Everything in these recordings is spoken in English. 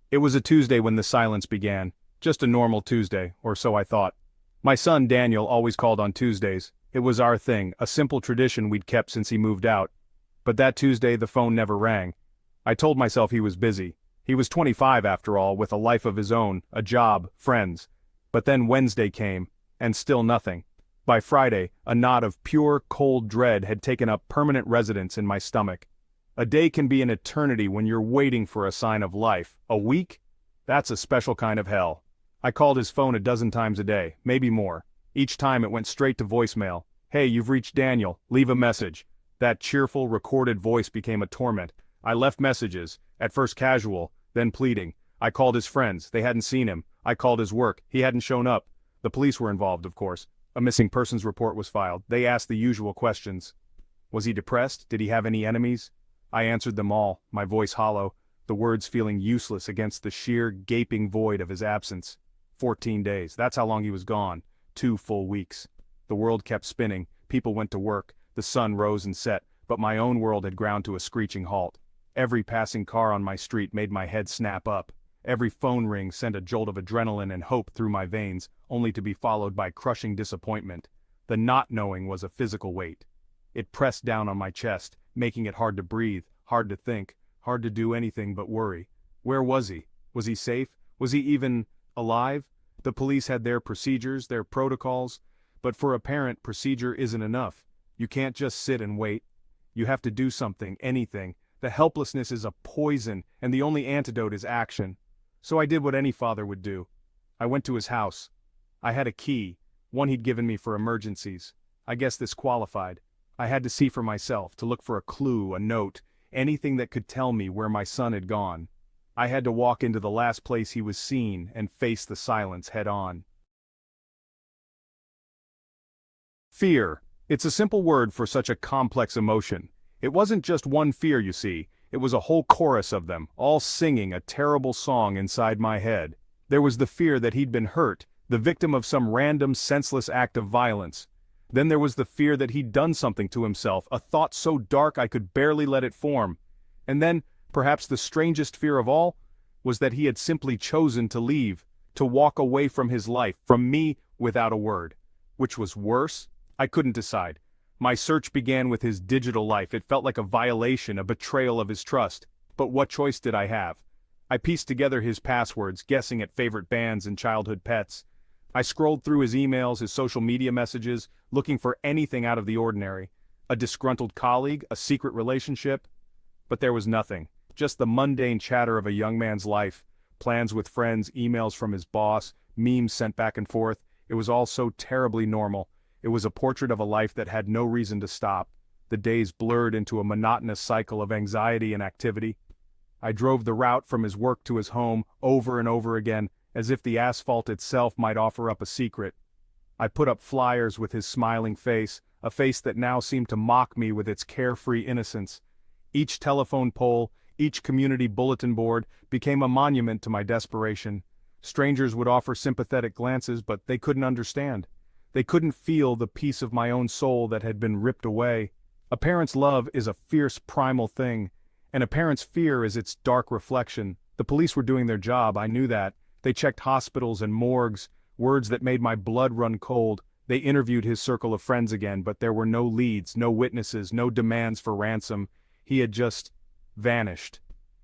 It was a Tuesday when the silence began. Just a normal Tuesday, or so I thought. My son Daniel always called on Tuesdays. It was our thing, a simple tradition we'd kept since he moved out. But that Tuesday the phone never rang. I told myself he was busy. He was 25 after all, with a life of his own, a job, friends. But then Wednesday came, and still nothing. By Friday, a knot of pure, cold dread had taken up permanent residence in my stomach. A day can be an eternity when you're waiting for a sign of life. A week? That's a special kind of hell. I called his phone a dozen times a day, maybe more. Each time it went straight to voicemail. Hey, you've reached Daniel, leave a message. That cheerful, recorded voice became a torment. I left messages, at first casual, then pleading. I called his friends, they hadn't seen him. I called his work, he hadn't shown up. The police were involved, of course. A missing persons report was filed. They asked the usual questions. Was he depressed? Did he have any enemies? I answered them all, my voice hollow, the words feeling useless against the sheer, gaping void of his absence. 14 days, that's how long he was gone. 2 full weeks. The world kept spinning, people went to work, the sun rose and set, but my own world had ground to a screeching halt. Every passing car on my street made my head snap up. Every phone ring sent a jolt of adrenaline and hope through my veins, only to be followed by crushing disappointment. The not knowing was a physical weight. It pressed down on my chest, making it hard to breathe, hard to think, hard to do anything but worry. Where was he? Was he safe? Was he even alive? The police had their procedures, their protocols, but for a parent, procedure isn't enough. You can't just sit and wait. You have to do something, anything. The helplessness is a poison, and the only antidote is action. So I did what any father would do. I went to his house. I had a key, one he'd given me for emergencies. I guess this qualified. I had to see for myself, to look for a clue, a note, anything that could tell me where my son had gone. I had to walk into the last place he was seen and face the silence head on. Fear. It's a simple word for such a complex emotion. It wasn't just one fear, you see. It was a whole chorus of them, all singing a terrible song inside my head. There was the fear that he'd been hurt, the victim of some random, senseless act of violence. Then there was the fear that he'd done something to himself, a thought so dark I could barely let it form. And then, perhaps the strangest fear of all, was that he had simply chosen to leave, to walk away from his life, from me, without a word. Which was worse? I couldn't decide. My search began with his digital life. It felt like a violation, a betrayal of his trust. But what choice did I have? I pieced together his passwords, guessing at favorite bands and childhood pets. I scrolled through his emails, his social media messages, looking for anything out of the ordinary. A disgruntled colleague, a secret relationship. But there was nothing. Just the mundane chatter of a young man's life. Plans with friends, emails from his boss, memes sent back and forth. It was all so terribly normal. It was a portrait of a life that had no reason to stop. The days blurred into a monotonous cycle of anxiety and activity. I drove the route from his work to his home over and over again, as if the asphalt itself might offer up a secret. I put up flyers with his smiling face, a face that now seemed to mock me with its carefree innocence. Each telephone pole, each community bulletin board, became a monument to my desperation. Strangers would offer sympathetic glances, but they couldn't understand. They couldn't feel the piece of my own soul that had been ripped away. A parent's love is a fierce primal thing, and a parent's fear is its dark reflection. The police were doing their job, I knew that. They checked hospitals and morgues, words that made my blood run cold. They interviewed his circle of friends again, but there were no leads, no witnesses, no demands for ransom. He had just vanished.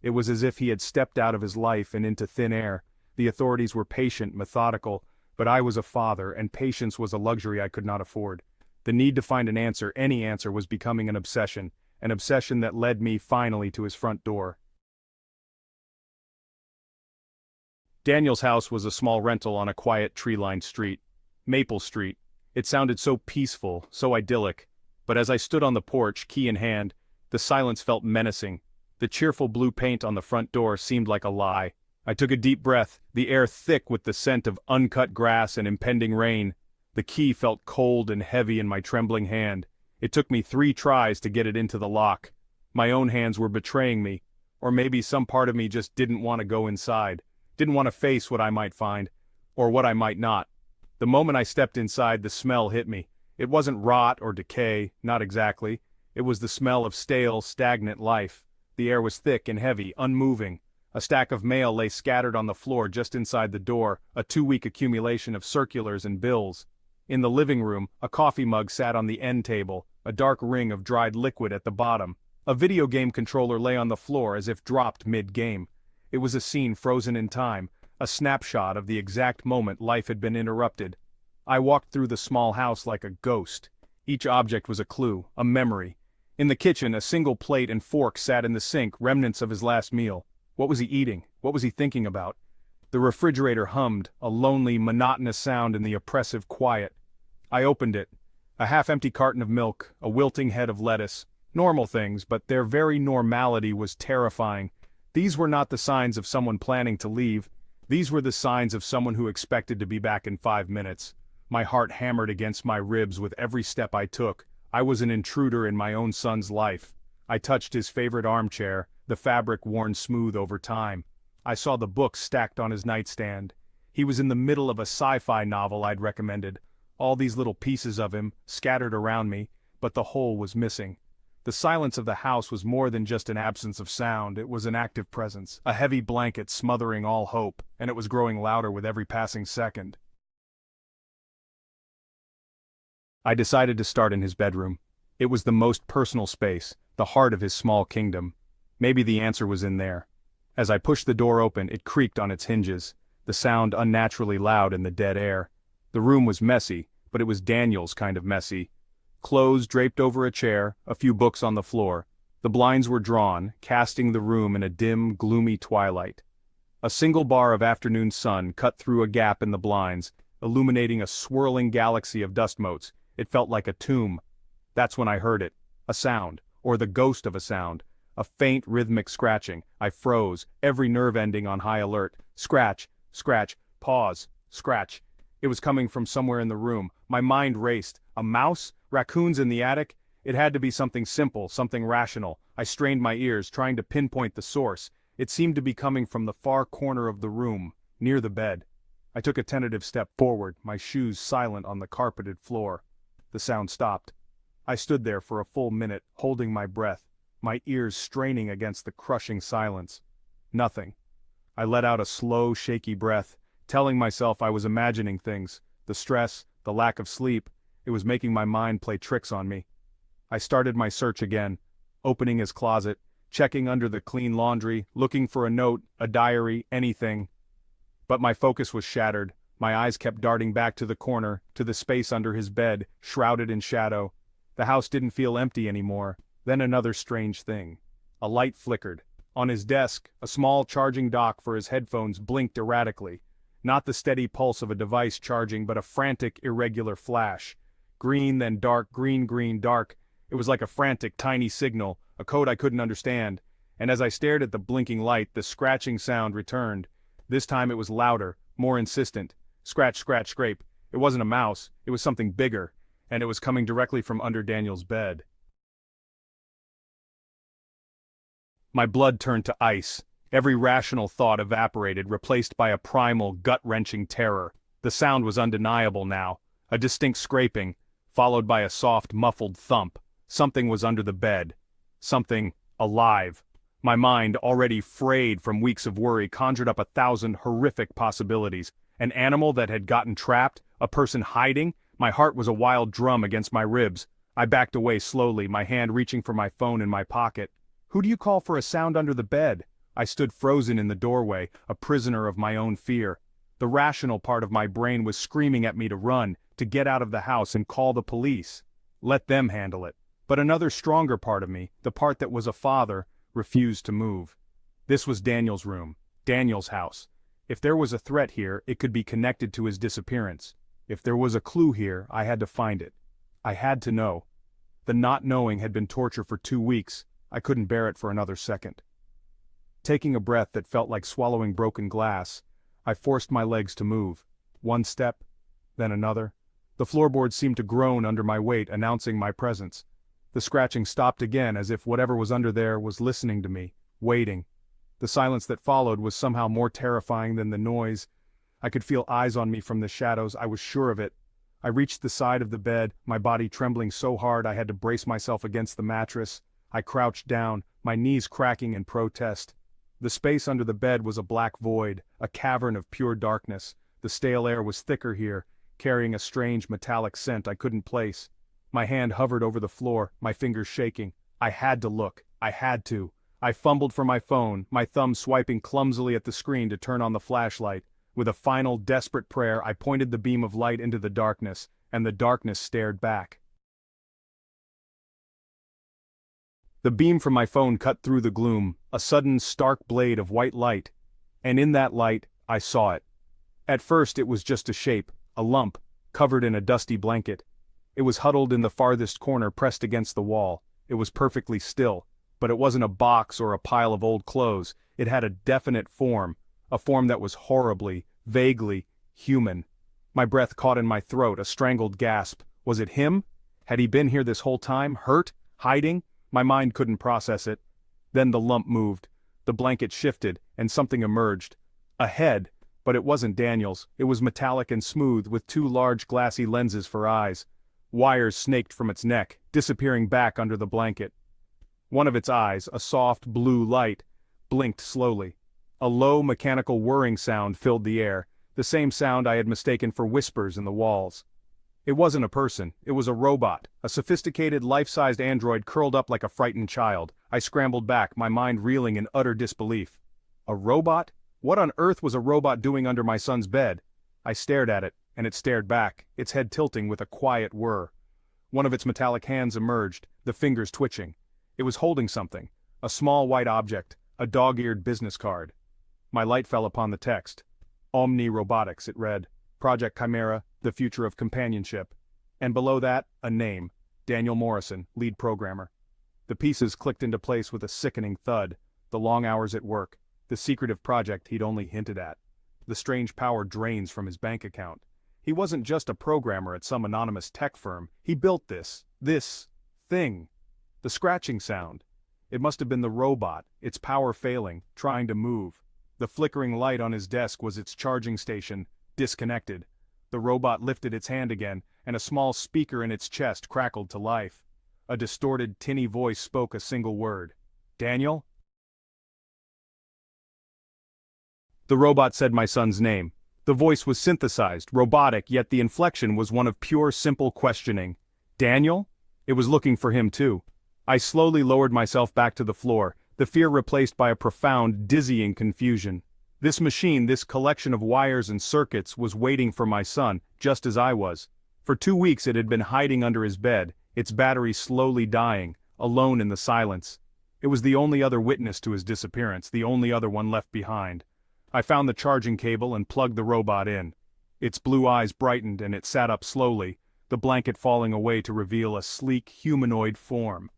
It was as if he had stepped out of his life and into thin air. The authorities were patient, methodical, but I was a father, and patience was a luxury I could not afford. The need to find an answer, any answer, was becoming an obsession that led me finally to his front door. Daniel's house was a small rental on a quiet tree-lined street. Maple Street. It sounded so peaceful, so idyllic. But as I stood on the porch, key in hand, the silence felt menacing. The cheerful blue paint on the front door seemed like a lie. I took a deep breath, the air thick with the scent of uncut grass and impending rain. The key felt cold and heavy in my trembling hand. It took me 3 tries to get it into the lock. My own hands were betraying me. Or maybe some part of me just didn't want to go inside. Didn't want to face what I might find. Or what I might not. The moment I stepped inside, the smell hit me. It wasn't rot or decay, not exactly. It was the smell of stale, stagnant life. The air was thick and heavy, unmoving. A stack of mail lay scattered on the floor just inside the door, a 2-week accumulation of circulars and bills. In the living room, a coffee mug sat on the end table, a dark ring of dried liquid at the bottom. A video game controller lay on the floor as if dropped mid-game. It was a scene frozen in time, a snapshot of the exact moment life had been interrupted. I walked through the small house like a ghost. Each object was a clue, a memory. In the kitchen, a single plate and fork sat in the sink, remnants of his last meal. What was he eating? What was he thinking about? The refrigerator hummed, a lonely, monotonous sound in the oppressive quiet. I opened it. A half-empty carton of milk, a wilting head of lettuce. Normal things, but their very normality was terrifying. These were not the signs of someone planning to leave. These were the signs of someone who expected to be back in 5 minutes. My heart hammered against my ribs with every step I took. I was an intruder in my own son's life. I touched his favorite armchair, the fabric worn smooth over time. I saw the books stacked on his nightstand. He was in the middle of a sci-fi novel I'd recommended. All these little pieces of him, scattered around me, but the whole was missing. The silence of the house was more than just an absence of sound, it was an active presence, a heavy blanket smothering all hope, and it was growing louder with every passing second. I decided to start in his bedroom. It was the most personal space, the heart of his small kingdom. Maybe the answer was in there. As I pushed the door open, it creaked on its hinges, the sound unnaturally loud in the dead air. The room was messy, but it was Daniel's kind of messy. Clothes draped over a chair, a few books on the floor. The blinds were drawn, casting the room in a dim, gloomy twilight. A single bar of afternoon sun cut through a gap in the blinds, illuminating a swirling galaxy of dust motes. It felt like a tomb. That's when I heard it. A sound, or the ghost of a sound. A faint rhythmic scratching. I froze, every nerve ending on high alert. Scratch, scratch, pause, scratch. It was coming from somewhere in the room. My mind raced. A mouse? Raccoons in the attic? It had to be something simple, something rational. I strained my ears, trying to pinpoint the source. It seemed to be coming from the far corner of the room, near the bed. I took a tentative step forward, my shoes silent on the carpeted floor. The sound stopped. I stood there for a full minute, holding my breath, my ears straining against the crushing silence. Nothing. I let out a slow, shaky breath, telling myself I was imagining things. The stress, the lack of sleep, it was making my mind play tricks on me. I started my search again, opening his closet, checking under the clean laundry, looking for a note, a diary, anything. But my focus was shattered. My eyes kept darting back to the corner, to the space under his bed, shrouded in shadow. The house didn't feel empty anymore. Then another strange thing. A light flickered. On his desk, a small charging dock for his headphones blinked erratically. Not the steady pulse of a device charging, but a frantic, irregular flash. Green, then dark, green, green, dark. It was like a frantic, tiny signal, a code I couldn't understand. And as I stared at the blinking light, the scratching sound returned. This time it was louder, more insistent. Scratch, scratch, scrape. It wasn't a mouse, it was something bigger, and it was coming directly from under Daniel's bed. My blood turned to ice. Every rational thought evaporated, replaced by a primal, gut-wrenching terror. The sound was undeniable now. A distinct scraping, followed by a soft, muffled thump. Something was under the bed. Something alive. My mind, already frayed from weeks of worry, conjured up 1,000 horrific possibilities. An animal that had gotten trapped? A person hiding? My heart was a wild drum against my ribs. I backed away slowly, my hand reaching for my phone in my pocket. Who do you call for a sound under the bed? I stood frozen in the doorway, a prisoner of my own fear. The rational part of my brain was screaming at me to run, to get out of the house and call the police. Let them handle it. But another stronger part of me, the part that was a father, refused to move. This was Daniel's room, Daniel's house. If there was a threat here, it could be connected to his disappearance. If there was a clue here, I had to find it. I had to know. The not knowing had been torture for 2 weeks. I couldn't bear it for another second. Taking a breath that felt like swallowing broken glass, I forced my legs to move. One step, then another. The floorboards seemed to groan under my weight, announcing my presence. The scratching stopped again, as if whatever was under there was listening to me, waiting. The silence that followed was somehow more terrifying than the noise. I could feel eyes on me from the shadows, I was sure of it. I reached the side of the bed, my body trembling so hard I had to brace myself against the mattress. I crouched down, my knees cracking in protest. The space under the bed was a black void, a cavern of pure darkness. The stale air was thicker here, carrying a strange metallic scent I couldn't place. My hand hovered over the floor, my fingers shaking. I had to look. I had to. I fumbled for my phone, my thumb swiping clumsily at the screen to turn on the flashlight. With a final desperate prayer, I pointed the beam of light into the darkness, and the darkness stared back. The beam from my phone cut through the gloom, a sudden stark blade of white light. And in that light, I saw it. At first it was just a shape, a lump, covered in a dusty blanket. It was huddled in the farthest corner pressed against the wall. It was perfectly still, but it wasn't a box or a pile of old clothes. It had a definite form, a form that was horribly, vaguely, human. My breath caught in my throat, a strangled gasp. Was it him? Had he been here this whole time, hurt, hiding? My mind couldn't process it. Then the lump moved. The blanket shifted, and something emerged. A head, but it wasn't Daniel's. It was metallic and smooth, with two large glassy lenses for eyes. Wires snaked from its neck, disappearing back under the blanket. One of its eyes, a soft blue light, blinked slowly. A low mechanical whirring sound filled the air, the same sound I had mistaken for whispers in the walls. It wasn't a person, it was a robot, a sophisticated life-sized android curled up like a frightened child. I scrambled back, my mind reeling in utter disbelief. A robot? What on earth was a robot doing under my son's bed? I stared at it, and it stared back, its head tilting with a quiet whir. One of its metallic hands emerged, the fingers twitching. It was holding something, a small white object, a dog-eared business card. My light fell upon the text. Omni Robotics, it read. Project Chimera, the future of companionship. And below that, a name, Daniel Morrison, lead programmer. The pieces clicked into place with a sickening thud, the long hours at work, the secretive project he'd only hinted at. The strange power drains from his bank account. He wasn't just a programmer at some anonymous tech firm, he built this thing. The scratching sound. It must have been the robot, its power failing, trying to move. The flickering light on his desk was its charging station, disconnected. The robot lifted its hand again, and a small speaker in its chest crackled to life. A distorted, tinny voice spoke a single word. Daniel? The robot said my son's name. The voice was synthesized, robotic, yet the inflection was one of pure, simple questioning. Daniel? It was looking for him too. I slowly lowered myself back to the floor, the fear replaced by a profound, dizzying confusion. This machine, this collection of wires and circuits, was waiting for my son, just as I was. For 2 weeks it had been hiding under his bed, its battery slowly dying, alone in the silence. It was the only other witness to his disappearance, the only other one left behind. I found the charging cable and plugged the robot in. Its blue eyes brightened and it sat up slowly, the blanket falling away to reveal a sleek, humanoid form.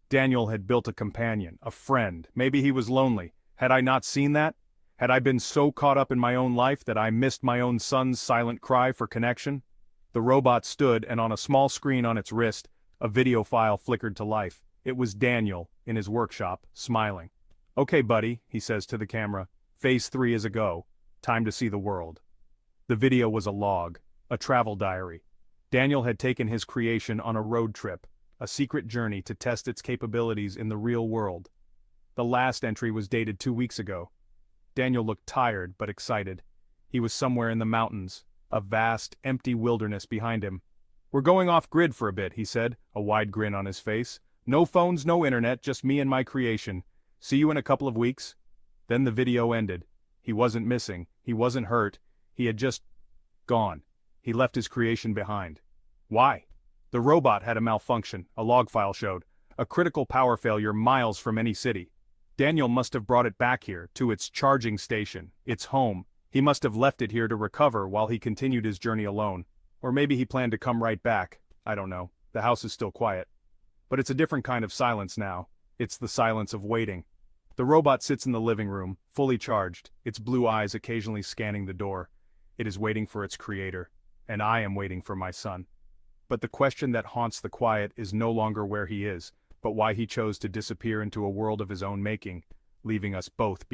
Daniel had built a companion, a friend. Maybe he was lonely. Had I not seen that? Had I been so caught up in my own life that I missed my own son's silent cry for connection? The robot stood, and on a small screen on its wrist, a video file flickered to life. It was Daniel, in his workshop, smiling. Okay, buddy, he says to the camera. Phase 3 is a go. Time to see the world. The video was a log, a travel diary. Daniel had taken his creation on a road trip, a secret journey to test its capabilities in the real world. The last entry was dated 2 weeks ago. Daniel looked tired but excited. He was somewhere in the mountains, a vast, empty wilderness behind him. We're going off-grid for a bit, he said, a wide grin on his face. No phones, no internet, just me and my creation. See you in a couple of weeks. Then the video ended. He wasn't missing, he wasn't hurt, he had just gone. He left his creation behind. Why? The robot had a malfunction, a log file showed. A critical power failure miles from any city. Daniel must have brought it back here, to its charging station, its home. He must have left it here to recover while he continued his journey alone. Or maybe he planned to come right back. I don't know. The house is still quiet. But it's a different kind of silence now. It's the silence of waiting. The robot sits in the living room, fully charged, its blue eyes occasionally scanning the door. It is waiting for its creator. And I am waiting for my son. But the question that haunts the quiet is no longer where he is, but why he chose to disappear into a world of his own making, leaving us both